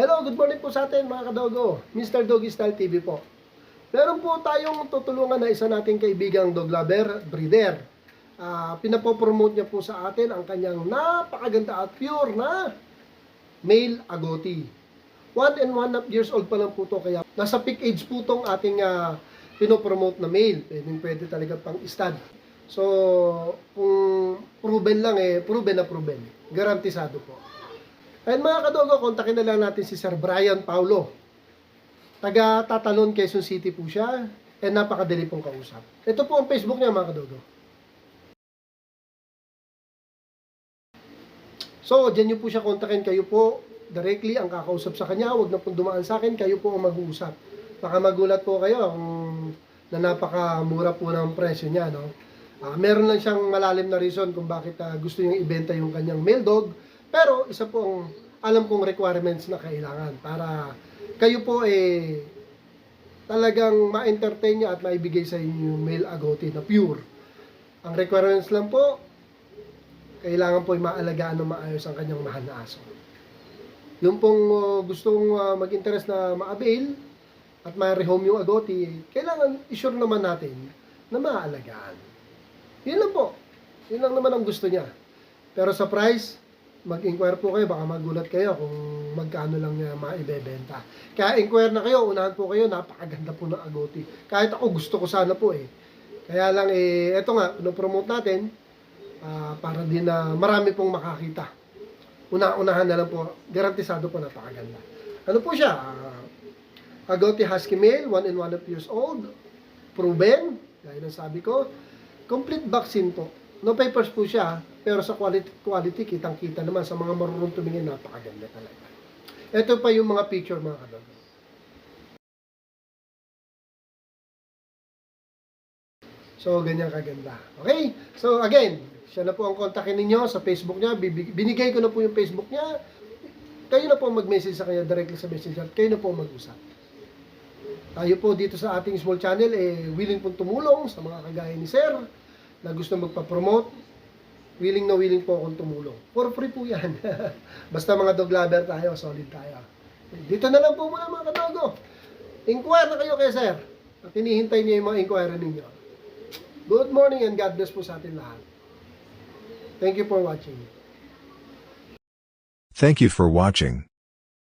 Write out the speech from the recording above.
Hello, good morning po sa atin mga kadogo. Mr. Doggy Style TV po. Meron po tayong tutulungan na isa nating kaibigang dog lover, breeder. Pinapopromote niya po sa atin ang kanyang napakaganda at pure na male agouti. 1 and 1.5 years old pa lang po to, kaya nasa peak age po tong ating pinopromote na male. Pwede talaga pang stud. So, kung proven lang proven na proven. Garantisado po. Ayun mga kadogo, kontakin na lang natin si Sir Brian Paulo. Taga Tatalon, Quezon City po siya. And napakadali pong kausap. Ito po ang Facebook niya mga kadogo. So, dyan nyo po siya kontakin. Kayo po directly ang kakausap sa kanya. Huwag na pong dumaan sa akin. Kayo po ang mag-uusap. Baka magulat po kayo na napakamura po ng presyo niya. No? Meron lang siyang malalim na reason kung bakit gusto niyang ibenta yung kanyang male dog. Pero isa po ang alam kong requirements na kailangan para kayo po talagang ma-entertain niya at maibigay sa inyo yung male agouti na pure. Ang requirements lang po, kailangan po maalagaan ng maayos ang kanyang mahal na aso. Yung pong gustong mag-interest na ma-avail at ma-rehome yung agouti, kailangan i-sure naman natin na maaalagaan. Yun lang po. Yun lang naman ang gusto niya. Pero sa price, mag-inquire po kayo, baka magulat kayo kung magkano lang niya maibebenta. Kaya inquire na kayo, unahan po kayo, napakaganda po ng agouti. Kahit ako gusto ko sana po Kaya lang eto nga, pinopromote natin para din na marami pong makakita. Unahan na lang po, garantisado po napakaganda. Ano po siya? Agouti Husky Male, 1 and 1.5 years old, proven, gaya ng sabi ko, complete vaccine po. No papers po siya, pero sa quality kitang-kita naman sa mga marunong tumingin, napakaganda talaga. Ito pa yung mga picture mga kadogo. So, ganyan kaganda. Okay? So, again, siya na po ang kontakin ninyo sa Facebook niya. Binigay ko na po yung Facebook niya. Kayo na po mag-message sa kanya directly sa messenger. Kayo na po mag-usap. Tayo po dito sa ating small channel, willing pong tumulong sa mga kagaya ni Sir na gusto magpa-promote. Willing na willing po akong tumulong. For free po yan. Basta mga dog lover tayo, solid tayo. Dito na lang po muna mga kadogo. Inquire na kayo kay Sir. At hinihintay niyo yung mga inquiry ninyo. Good morning and God bless po sa atin lahat. Thank you for watching. Thank you for watching.